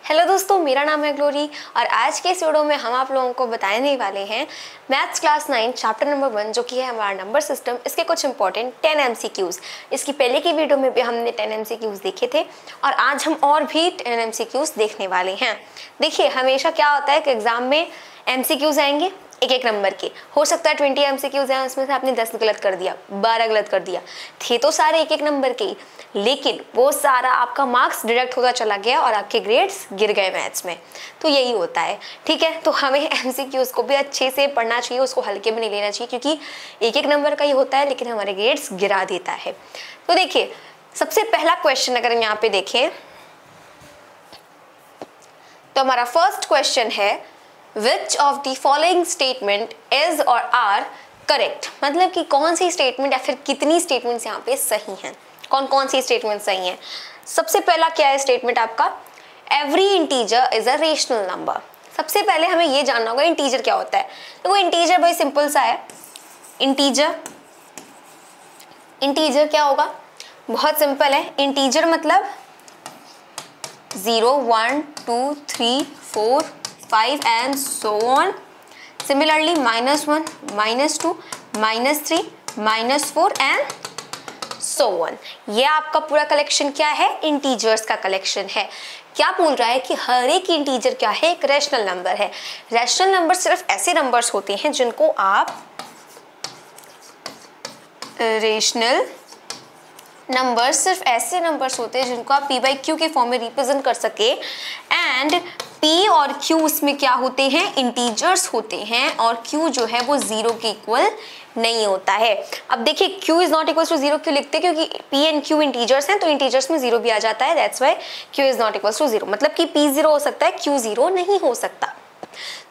Hello दोस्तों, मेरा नाम है ग्लोरी और आज के इस वीडियो में हम आप लोगों को बताने वाले हैं मैथ्स क्लास 9 चैप्टर नंबर 1 जो कि है हमारा नंबर सिस्टम। इसके कुछ इंपॉर्टेंट 10 MCQs। इसकी पहले की वीडियो में भी हमने 10 MCQs देखे थे और आज हम और भी 10 MCQs देखने वाले हैं। देखिए, हमेशा क्या होता है कि एग्जाम में MCQs आएंगे एक एक नंबर के। हो सकता है 20 MCQs हैं, उसमें से आपने 10 गलत कर दिया, 12 गलत कर दिया, थे तो सारे एक एक नंबर के ही, लेकिन वो सारा आपका मार्क्स डिडक्ट होता चला गया और आपके ग्रेड्स गिर गए मैथ्स में। तो यही होता है, ठीक है। तो हमें MCQs को भी अच्छे से पढ़ना चाहिए, उसको हल्के में नहीं लेना चाहिए, क्योंकि एक एक नंबर का ही होता है लेकिन हमारे ग्रेड्स गिरा देता है। तो देखिए, सबसे पहला क्वेश्चन अगर हम यहाँ पे देखें तो हमारा फर्स्ट क्वेश्चन है Which of the following statement is or are correct? मतलब कि कौन सी स्टेटमेंट या फिर कितनी स्टेटमेंट्स यहाँ पे सही हैं, कौन कौन सी स्टेटमेंट सही हैं। सबसे पहला क्या है स्टेटमेंट आपका, every integer is a rational number. सबसे पहले हमें ये जानना होगा इंटीजर क्या होता है। तो वो इंटीजर भाई सिंपल सा है। इंटीजर क्या होगा, बहुत सिंपल है। इंटीजर मतलब 0, 1, 2, 3, 4, 5 and so on. Similarly, -1, -2, -3, -4 and so on. ये आपका पूरा कलेक्शन क्या है, इंटीजर्स का कलेक्शन है। क्या बोल रहा है कि हर एक इंटीजर क्या है, एक रैशनल नंबर है। रैशनल नंबर सिर्फ ऐसे नंबर्स होते हैं जिनको आप रेशनल नंबर सिर्फ ऐसे नंबर्स होते हैं जिनको आप p/q के फॉर्म में रिप्रेजेंट कर सके। एंड p और q उसमें क्या होते हैं, इंटीजर्स होते हैं, और q जो है वो 0 के इक्वल नहीं होता है। अब देखिए, q is not equal to 0 क्यों लिखते हैं, क्योंकि p एंड q इंटीजर्स हैं, तो इंटीजर्स में 0 भी आ जाता है। That's why q is not equal to 0, मतलब कि p 0 हो सकता है, q 0 नहीं हो सकता।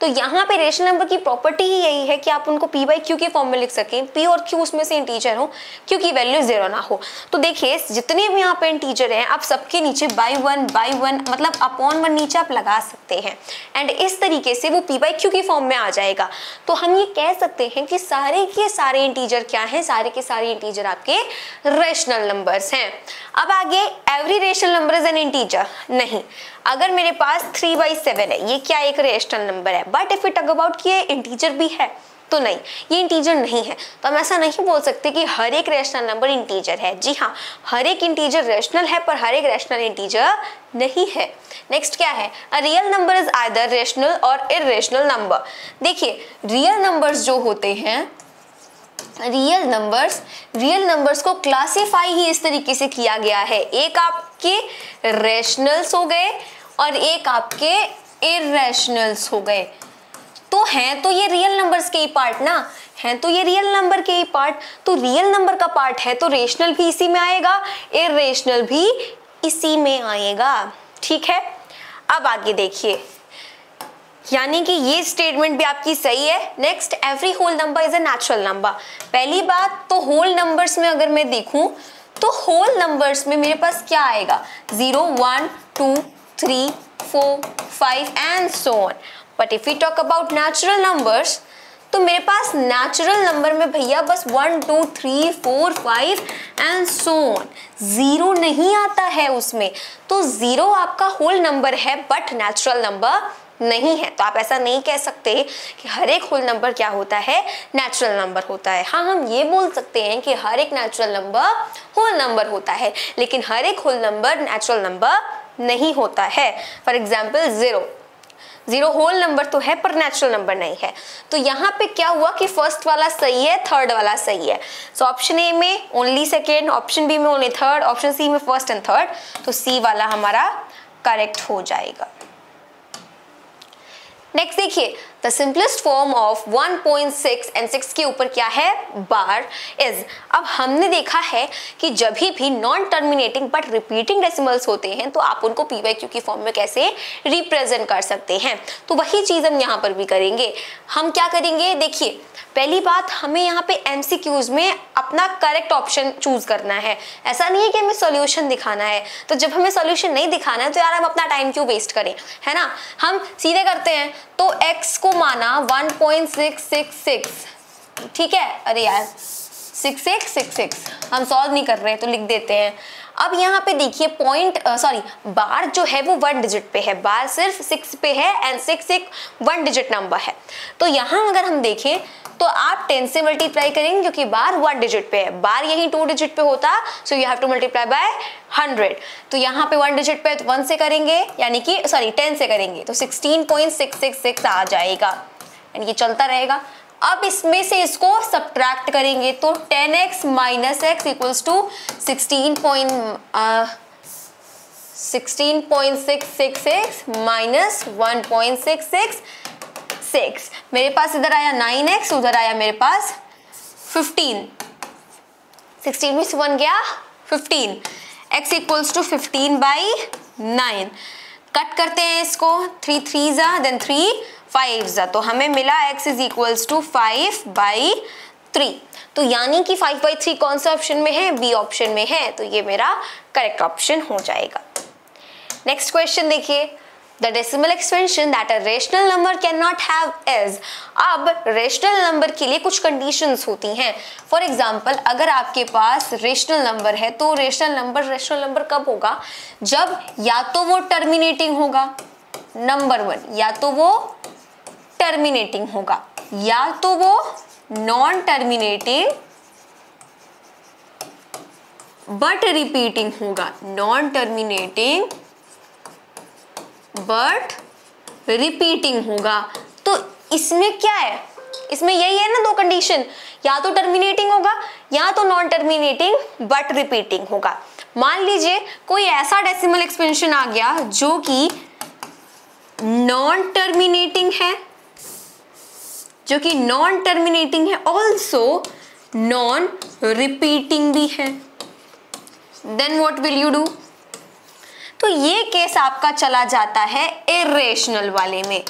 तो यहाँ पे रेशनल नंबर की प्रॉपर्टी ही यही है कि आप उनको p/q के फॉर्म में लिख सकें, p और q उसमें से इंटीजर हो, q की वैल्यू 0 ना हो। तो देखिए, जितने भी यहाँ पे इंटीजर हैं आप सबके नीचे बाई वन मतलब अपॉन 1 नीचे आप लगा सकते हैं, एंड इस तरीके से वो p/q की फॉर्म में आ जाएगा। तो हम ये कह सकते हैं कि सारे के सारे इंटीजर क्या हैं, सारे के सारे इंटीजर आपके रेशनल नंबर्स हैं। अब आगे, every rational number is an integer, नहीं। अगर मेरे पास 3/7 है, ये क्या एक रेशनल नंबर है, but if we talk about कि ये इंटीजर भी है, तो नहीं, ये इंटीजर नहीं है। तो हम ऐसा नहीं बोल सकते कि हर एक रेशनल नंबर इंटीजर है। जी हाँ, हर एक इंटीजर रेशनल है, पर हर एक रेशनल इंटीजर नहीं है। नेक्स्ट क्या है, a real number is either rational और इररेशनल नंबर। देखिए, रियल नंबर्स जो होते हैं, रियल नंबर्स को क्लासीफाई ही इस तरीके से किया गया है, एक आपके रेशनल्स हो गए और एक आपके इररेशनल्स हो गए। तो हैं तो ये रियल नंबर्स के ही पार्ट ना, हैं तो ये रियल नंबर के ही पार्ट। तो रियल नंबर का पार्ट है तो रेशनल भी इसी में आएगा, इररेशनल भी इसी में आएगा, ठीक है। अब आगे देखिए, यानी कि ये स्टेटमेंट भी आपकी सही है। Next, every whole number is a natural number. पहली बात तो होल नंबर्स में अगर मैं देखूं तो होल नंबर्स में मेरे पास क्या आएगा, 0, 1, 2, 3, 4, 5 and so on. But if we talk about natural numbers, तो मेरे पास नेचुरल नंबर में भैया बस 1, 2, 3, 4, 5 एंड सो ऑन, 0 नहीं आता है उसमें। तो 0 आपका होल नंबर है बट नेचुरल नंबर नहीं है। तो आप ऐसा नहीं कह सकते कि हर एक होल नंबर क्या होता है, नेचुरल नंबर होता है। हाँ, हम ये बोल सकते हैं कि हर एक नेचुरल नंबर होल नंबर होता है, लेकिन हर एक होल नंबर नेचुरल नंबर नहीं होता है। फॉर एग्जाम्पल 0 होल नंबर तो है पर नेचुरल नंबर नहीं है। तो यहाँ पे क्या हुआ कि फर्स्ट वाला सही है, थर्ड वाला सही है। सो ऑप्शन ए में ओनली सेकेंड, ऑप्शन बी में ओनली थर्ड, ऑप्शन सी में फर्स्ट एंड थर्ड, तो सी वाला हमारा करेक्ट हो जाएगा। नेक्स्ट देखिए, the simplest form of 1.6 and 6 के ऊपर क्या है, बार इज। अब हमने देखा है कि जब भी non terminating but repeating decimals होते हैं तो आप उनको p/q की फॉर्म में कैसे रिप्रेजेंट कर सकते हैं। तो वही चीज हम यहाँ पर भी करेंगे। हम क्या करेंगे, देखिए, पहली बात, हमें यहाँ पे MCQs में अपना करेक्ट ऑप्शन चूज करना है। ऐसा नहीं है कि हमें सॉल्यूशन दिखाना है। तो जब हमें सॉल्यूशन नहीं दिखाना है तो यार हम अपना टाइम क्यों वेस्ट करें, है ना। हम सीधे करते हैं। तो x को माना 1.666, ठीक है। अरे यार 6666 हम सॉल्व नहीं कर रहे हैं तो लिख देते हैं। अब यहाँ पे देखिए बार जो है वो 1 डिजिट पे है, बार सिर्फ 6 पे है एंड 6 एक 1 डिजिट नंबर है। तो यहाँ अगर हम देखें तो आप 10 से मल्टीप्लाई करेंगे क्योंकि बार 1 डिजिट पे है, बार यहीं 2 डिजिट पे होता, so you have to multiply by 100। तो यहाँ पे 1 डिजिट पे है तो 1 से करेंगे, यानी कि 10 से करेंगे तो 16.666 आ जाएगा, यानी कि चलता रहेगा। अब इसमें से इसको सब्ट्रैक्ट करेंगे तो 10x minus x equals to 16.666 minus 1.666। मेरे पास इधर आया 9x, उधर आया मेरे पास 15। 16 में से 1 गया 15, x इक्वल्स टू 15/9। कट करते हैं इसको, 3 3 देन 3 5 तो हमें मिला x इज इक्वल्स टू 5/3। तो यानी कि 5/3 कौन सा ऑप्शन में है? बी ऑप्शन में है, तो ये मेरा करेक्ट ऑप्शन हो जाएगा। नेक्स्ट क्वेश्चन देखिए, the decimal expansion that a rational number can not have is. अब रेशनल नंबर के लिए कुछ कंडीशंस होती हैं। फॉर एग्जाम्पल अगर आपके पास रेशनल नंबर है तो रेशनल नंबर कब होगा? जब या तो वो टर्मिनेटिंग होगा, नंबर 1, या तो वो टर्मिनेटिंग होगा, या तो वो नॉन टर्मिनेटिंग बट रिपीटिंग होगा, नॉन टर्मिनेटिंग बट रिपीटिंग होगा। तो इसमें क्या है? इसमें यही है ना 2 कंडीशन, या तो टर्मिनेटिंग होगा या तो नॉन टर्मिनेटिंग बट रिपीटिंग होगा। मान लीजिए कोई ऐसा डेसिमल एक्सपेंशन आ गया जो कि नॉन टर्मिनेटिंग है, ऑल्सो नॉन रिपीटिंग भी है, then what will you do? तो ये केस आपका चला जाता है इर्रेशनल वाले में।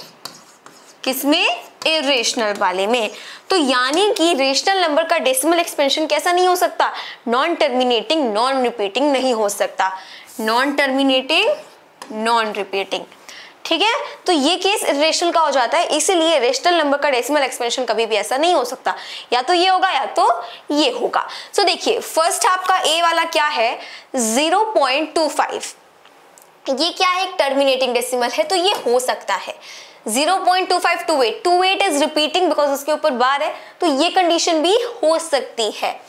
किसमें? इर्रेशनल वाले में। तो यानी कि रेशनल नंबर का डेसिमल एक्सपेंशन कैसा नहीं हो सकता? नॉन टर्मिनेटिंग नॉन रिपीटिंग नहीं हो सकता, नॉन टर्मिनेटिंग नॉन रिपीटिंग। ठीक है, तो ये केस इर्रेशनल का हो जाता है, इसीलिए रेशनल नंबर का डेसिमल एक्सपेंशन कभी भी ऐसा नहीं हो सकता, या तो ये होगा या तो ये होगा। सो देखिए फर्स्ट आपका ए वाला क्या है? 0.25। ये क्या है? एक टर्मिनेटिंग डेसिमल है, तो ये हो सकता है 0.2528। 28 इज रिपीटिंग बिकॉज उसके ऊपर बार है, तो ये कंडीशन भी हो सकती है।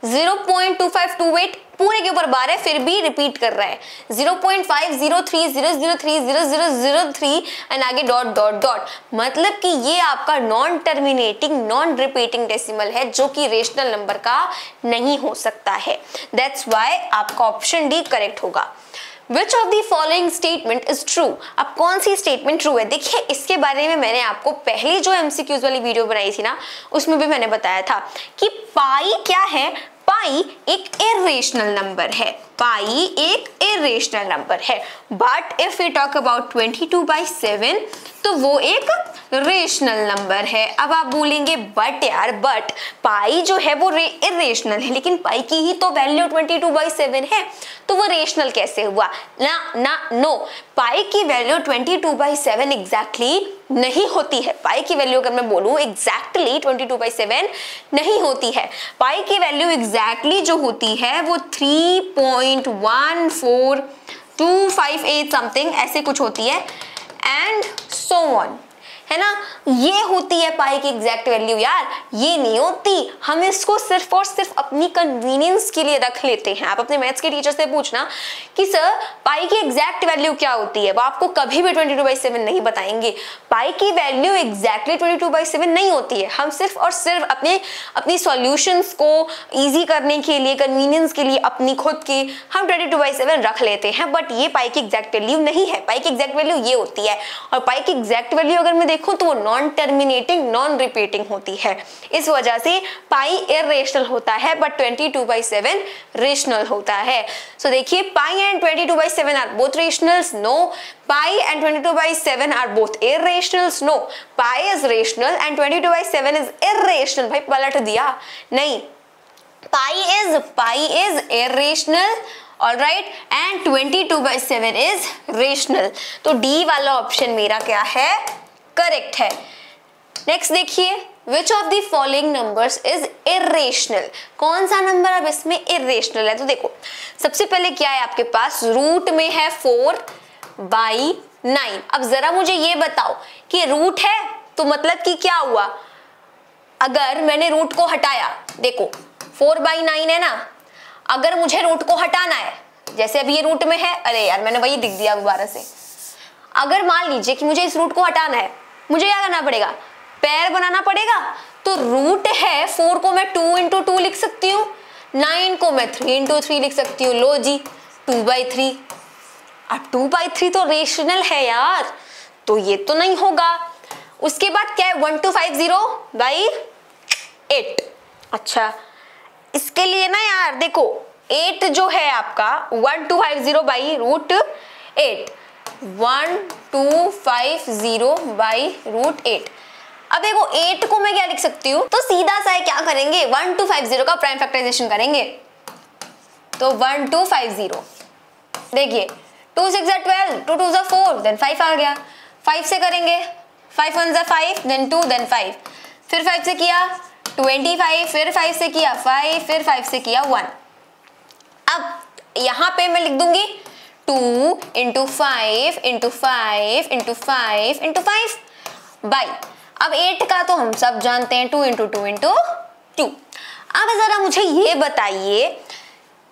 0.2528 पूरे के ऊपर बार है फिर भी रिपीट कर रहा है, 0.503003000003 एंड आगे डॉट डॉट डॉट, मतलब कि ये आपका non terminating non repeating decimal है जो कि रेशनल नंबर का नहीं हो सकता है। दैट्स व्हाई आपका ऑप्शन डी करेक्ट होगा। Which of the following statement is true? अब कौन सी स्टेटमेंट ट्रू है? देखिए इसके बारे में मैंने आपको पहले जो MCQs वाली वीडियो बनाई थी ना, उसमें भी मैंने बताया था कि पाई क्या है? पाई एक इर्रेशनल नंबर है, पाई एक इर्रेशनल नंबर है। But if we talk about 22/7 तो वो एक रेशनल नंबर है। अब आप बोलेंगे बट यार, बट पाई जो है वो इर्रेशनल है, लेकिन पाई की ही तो वैल्यू 22/7 है, तो वो रेशनल कैसे हुआ? नो, पाई की वैल्यू 22/7 एग्जैक्टली नहीं होती है। पाई की वैल्यू अगर मैं बोलूं एग्जैक्टली 22/7 नहीं होती है। पाई की वैल्यू एग्जैक्टली जो होती है वो 3.14258 समथिंग ऐसे कुछ होती है, एंड सो ऑन, है ना। ये होती है पाई की एग्जैक्ट वैल्यू यार, ये नहीं होती। हम इसको सिर्फ और सिर्फ अपनी कन्वीनियंस के लिए रख लेते हैं। आप अपने मैथ्स के टीचर से पूछना कि सर पाई की एग्जैक्ट वैल्यू क्या होती है, वो आपको कभी भी 22/7 नहीं बताएंगे। पाई की वैल्यू एग्जैक्टली 22/7 नहीं होती है। हम सिर्फ और सिर्फ अपनी सॉल्यूशंस को इजी करने के लिए, कन्वीनियंस के लिए अपनी खुद की हम 22/7 रख लेते हैं, बट ये पाई की एग्जैक्ट वैल्यू नहीं है। पाई की एग्जैक्ट वैल्यू ये होती है, और पाई की एग्जैक्ट वैल्यू अगर मैं देखूं तो वो नॉन टर्मिनेटिंग नॉन रिपीटिंग होती है। इस वजह से पाई इर्रेशनल होता है बट 22/7 रेशनल होता है। सो देखिए pi and 22/7 are both rationals, no. Pi and 22/7 are both irrationals, no. Pi is rational and 22/7 is irrational. भाई पलट दिया नहीं, pi is irrational, alright, and 22/7 is rational. तो डी वाला ऑप्शन मेरा क्या है? करेक्ट है। नेक्स्ट देखिए which of the following numbers is irrational, कौन सा नंबर अब इसमें इर्रेशनल है। तो देखो सबसे पहले क्या है आपके पास, रूट में है 4/9। अब जरा मुझे ये बताओ कि रूट है तो मतलब कि क्या हुआ, अगर मैंने रूट को हटाया, देखो 4/9 है ना, अगर मुझे रूट को हटाना है, जैसे अभी ये रूट में है, अरे यार मैंने वही दिख दिया दोबारा से, अगर मान लीजिए कि मुझे इस रूट को हटाना है, मुझे क्या करना पड़ेगा, पैर बनाना पड़ेगा। तो रूट है 4 को मैं 2 × 2 लिख सकती हूँ, 9 को मैं 3 × 3 लिख सकती हूँ, लो जी 2/3। अब 2/3 तो रेशनल है यार, तो ये तो नहीं होगा। उसके बाद क्या है 1250/8। अच्छा इसके लिए ना यार देखो 8 जो है आपका 1250/√8, 1250/√8। अब देखो 8 को मैं क्या लिख सकती हूँ, तो सीधा सा क्या करेंगे 1250 का प्राइम फैक्टराइजेशन करेंगे। तो 1250 देखिए 2 6 12, 2 2 4, देन 5 आ गया, 5 से करेंगे, 5 1 5, देन 2, देन 5, फिर 5 से किया 25, फिर 5 से किया 5, फिर 5 से किया 1। अब यहाँ पे मैं लिख दूंगी 2 × 5 × 5 × 5 × 5 बाई, अब 8 का तो हम सब जानते हैं 2 × 2 × 2। अब जरा मुझे ये बताइए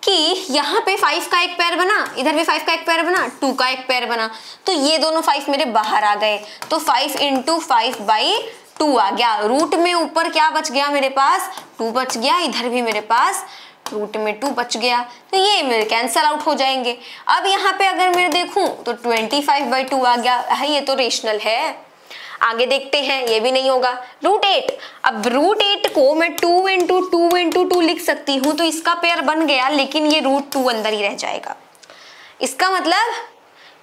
कि यहाँ पे 5 का एक पैर बना, इधर भी 5 का एक पैर बना, 2 का एक पैर बना, तो ये दोनों 5 मेरे बाहर आ गए, तो 5 × 5/2 आ गया। रूट में ऊपर क्या बच गया मेरे पास, 2 बच गया, इधर भी मेरे पास रूट में 2 बच गया, तो ये मेरे कैंसल आउट हो जाएंगे। अब यहाँ पे अगर मैं देखूं तो 25/2 आ गया है, ये तो रेशनल है। आगे देखते हैं, ये भी नहीं होगा। √8, अब √8 को मैं 2 × 2 × 2 लिख सकती हूँ, तो इसका पेयर बन गया, लेकिन ये √2 अंदर ही रह जाएगा। इसका मतलब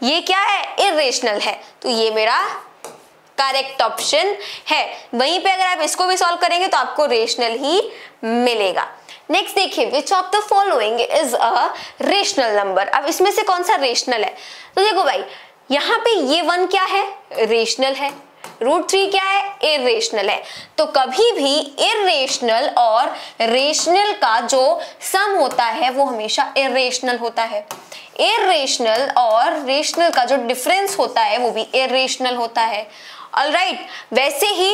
ये क्या है, इर्रेशनल है, तो ये मेरा करेक्ट ऑप्शन है। वहीं पे अगर आप इसको भी सॉल्व करेंगे तो आपको रेशनल ही मिलेगा। नेक्स्ट देखिए, which of the following is a rational number. अब इसमें से कौन सा रेशनल है, तो देखो भाई यहाँ पे ये 1 क्या है, रेशनल है, √3 क्या है, इर्रेशनल है। तो कभी भी इर्रेशनल और रेशनल का जो सम होता है वो हमेशा इर्रेशनल होता है। इर्रेशनल और रेशनल का जो डिफरेंस होता है वो भी इर्रेशनल होता है। ऑलराइट, वैसे ही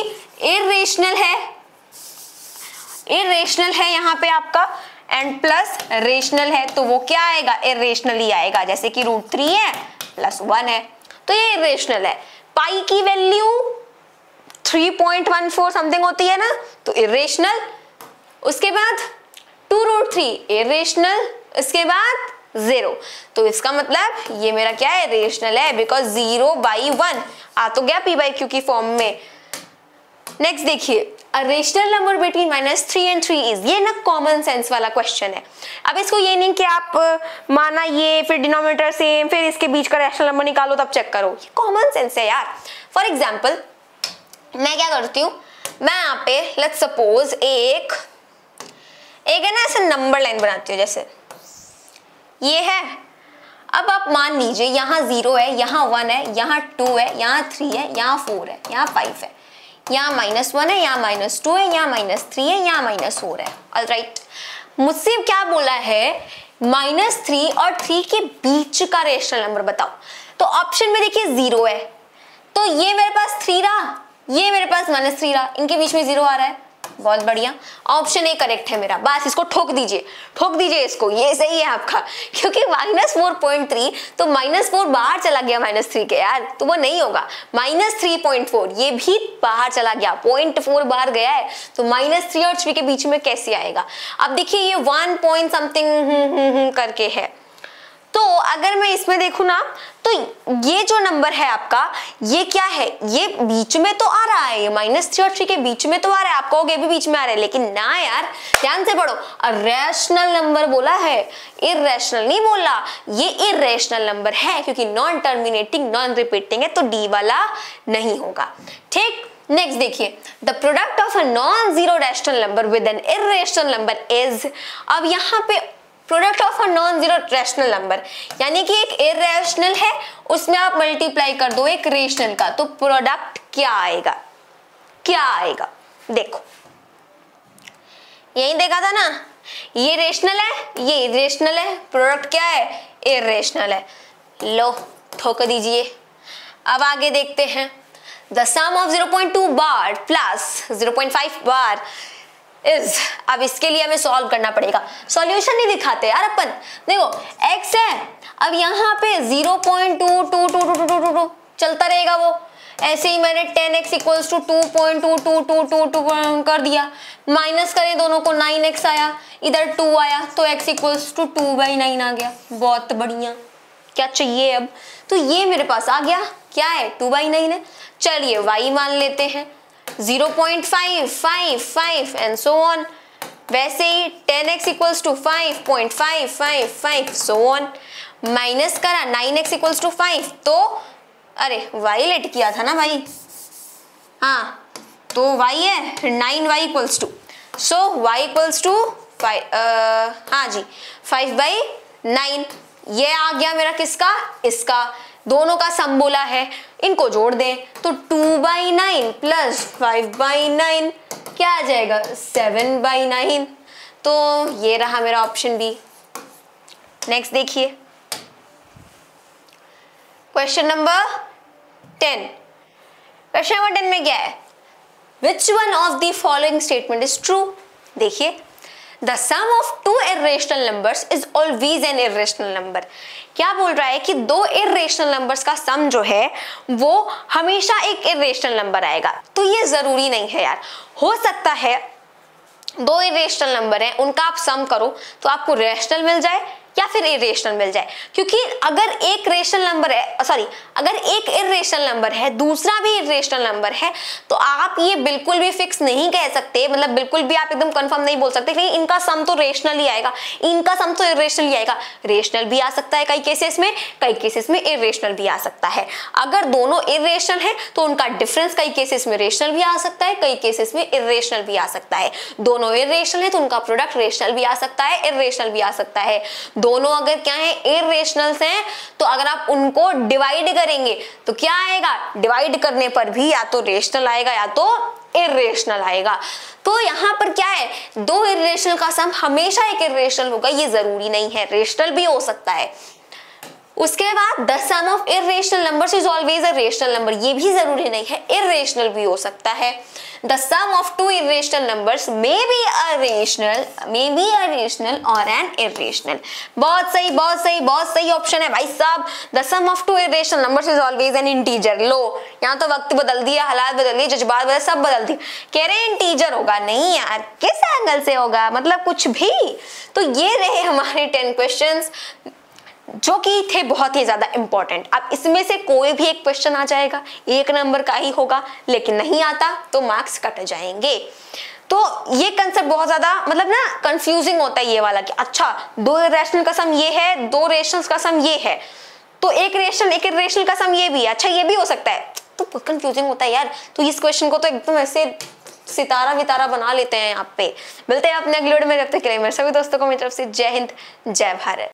इर्रेशनल है यहाँ पे आपका, एंड प्लस रेशनल है, तो वो क्या आएगा, इर्रेशनल ही आएगा। जैसे कि √3 है प्लस 1 है, तो ये इर्रेशनल है। पाई की वैल्यू 3.14 समथिंग होती है ना, तो इर्रेशनल। उसके बाद 2√3 इर्रेशनल, इसके बाद 0, तो इसका मतलब ये मेरा क्या है, रेशनल है, बिकॉज 0/1 आ तो गया p/q की फॉर्म में। नेक्स्ट देखिए, अ rational number between -3 and 3 is, ये ना कॉमन सेंस वाला क्वेश्चन है। अब इसको ये नहीं कि आप माना ये फिर डिनोमिनेटर सेम, फिर इसके बीच का रेशनल नंबर निकालो तब चेक करो, ये कॉमन सेंस है यार। फॉर एग्जाम्पल मैं क्या करती हूँ, मैं यहाँ पे लेट्स सपोज एक है ना ऐसे नंबर लाइन बनाती हूँ, जैसे ये है। अब आप मान लीजिए यहाँ 0 है, यहाँ 1 है, यहाँ 2 है, यहाँ 3 है, यहाँ 4 है, यहाँ 5 है, यहाँ -1 है, यहाँ -2 है, यहाँ -3 है, यहाँ -4 है। ऑलराइट, मुझसे क्या बोला है, -3 और 3 के बीच का रेशनल नंबर बताओ। तो ऑप्शन में देखिए 0 है, तो ये मेरे पास 3 रहा, ये मेरे पास -3 रहा, इनके बीच में 0 आ रहा है। बहुत बढ़िया, ऑप्शन ए करेक्ट है मेरा। बस इसको ठोक दीजिए इसको, ये सही है आपका, क्योंकि -4.3, तो -4 बाहर चला गया -3 के यार, तो वो नहीं होगा। -3.4 ये भी बाहर चला गया, 0.4 बाहर गया है, तो -3 और 3 के बीच में कैसे आएगा। अब देखिए ये 1 पॉइंट समथिंग करके है, तो अगर मैं इसमें देखूं ना, तो ये जो नंबर है आपका, ये क्या है, ये बीच में तो आ रहा है, ये -3 और 3 के बीच में तो आ रहा है। आप कहोगे भी बीच में आ रहा है, लेकिन ना यार, ध्यान से पढ़ो, रैशनल नंबर बोला है, इर्रेशनल नहीं बोला। ये इर्रेशनल नंबर है क्योंकि नॉन टर्मिनेटिंग, नॉन रिपीटिंग है, तो डी वाला नहीं होगा। ठीक, नेक्स्ट देखिए, the product of a non zero rational number with N irrational number is. अब यहाँ पे product of a non zero rational number, यानी कि एक इर्रेशनल है, उसमें आप मल्टीप्लाई कर दो एक रेशनल का, तो प्रोडक्ट क्या आएगा, देखो यही देखा था ना, ये रेशनल है, ये इरेशनल है, प्रोडक्ट क्या है, इरेशनल है। लो ठोक दीजिए। अब आगे देखते हैं, the sum of 0.2 bar plus 0.5 bar is, अब इसके लिए हमें सॉल्व करना पड़ेगा। सॉल्यूशन नहीं दिखाते यार अपन, देखो x है, अब यहाँ पे 0.22222 चलता रहेगा वो, ऐसे ही मैंने 10x इक्वल्स टू 2.22222 कर दिया, माइनस करें दोनों को 9x आया, इधर 2 आया तो x इक्वल्स टू 2/9 आ गया। बहुत बढ़िया, क्या चाहिए अब, तो ये मेरे पास आ गया, क्या है 2/9 है। चलिए y मान लेते हैं 0.555 एंड सो ऑन, वैसे ही 10x equals to 5.555 so on, minus करा 9x इक्वल्स टू 5, तो अरे y लेट किया था ना भाई, हाँ तो y है 9y equals to, so y equals to 5, हाँ जी 5/9, ये आ गया मेरा किसका, इसका, दोनों का सम बोला है, इनको जोड़ दें तो 2/9 प्लस 5/9 क्या आ जाएगा 7/9, तो ये रहा मेरा ऑप्शन बी। नेक्स्ट देखिए क्वेश्चन नंबर 10। क्वेश्चन नंबर 10 में क्या है, which one of the following statement is true. देखिए, the sum of two irrational numbers is always an irrational number. क्या बोल रहा है कि दो इर्रेशनल नंबर्स का सम जो है वो हमेशा एक इर्रेशनल नंबर आएगा। तो ये जरूरी नहीं है यार, हो सकता है दो इरेशनल नंबर हैं, उनका आप सम करो तो आपको रैशनल मिल जाए या फिर इरेशनल मिल जाए, क्योंकि अगर एक रेशनल नंबर है, सॉरी अगर एक इरेशनल नंबर है दूसरा भी इरेशनल नंबर है, तो आप ये बिल्कुल भी फिक्स नहीं कह सकते, मतलब बिल्कुल भी आप एकदम कंफर्म नहीं बोल सकते कि इनका सम तो रेशनल ही आएगा, इनका सम तो इरेशनल ही आएगा। रेशनल भी आ सकता है कई केसेस में इरेशनल भी आ सकता है। अगर दोनों इरेशनल है तो उनका डिफरेंस कई केसेस में रेशनल भी आ सकता है, कई केसेस में इरेशनल भी आ सकता है। दोनों इरेशनल है तो उनका प्रोडक्ट रेशनल भी आ सकता है, इरेशनल भी आ सकता है। दोनों अगर क्या है इरेशनल्स हैं तो अगर आप उनको डिवाइड करेंगे तो क्या आएगा, डिवाइड करने पर भी या तो रेशनल आएगा या तो इरेशनल आएगा। तो यहाँ पर क्या है, दो इरेशनल का सम हमेशा एक इरेशनल होगा ये जरूरी नहीं है, रेशनल भी हो सकता है। उसके बाद the sum of irrational numbers is always a rational number, ये भी जरूरी नहीं है, इरेशनल भी हो सकता है। The sum of two irrational numbers may be a rational और एन इरेशनल। बहुत सही बहुत सही बहुत सही ऑप्शन है भाई साहब। The sum of two irrational numbers is always an integer. लो यहाँ तो वक्त बदल दिया, हालात बदल दिए, जज्बात बदल, सब बदल दिए। कह रहे हैं इंटीजर होगा, नहीं यार किस एंगल से होगा, मतलब कुछ भी। तो ये रहे हमारे 10 क्वेश्चंस जो कि थे बहुत ही ज्यादा इंपॉर्टेंट। अब इसमें से कोई भी एक क्वेश्चन आ जाएगा, एक नंबर का ही होगा, लेकिन नहीं आता तो मार्क्स कट जाएंगे। तो ये कंसेप्ट बहुत ज्यादा मतलब ना कंफ्यूजिंग होता है ये वाला कि अच्छा दो इरेशनल का सम ये है, दो रेशनल्स का सम ये है, तो एक रेशनल एक इरेशनल का सम ये भी है, अच्छा ये भी हो सकता है, तो कंफ्यूजिंग होता है यार। तो इस क्वेश्चन को तो एकदम ऐसे सितारा वितारा बना लेते हैं यहाँ पे। मिलते हैं अपने अगले वीडियो में, जब तक के लिए मेरे सभी दोस्तों को मेरी तरफ से जय हिंद जय भारत।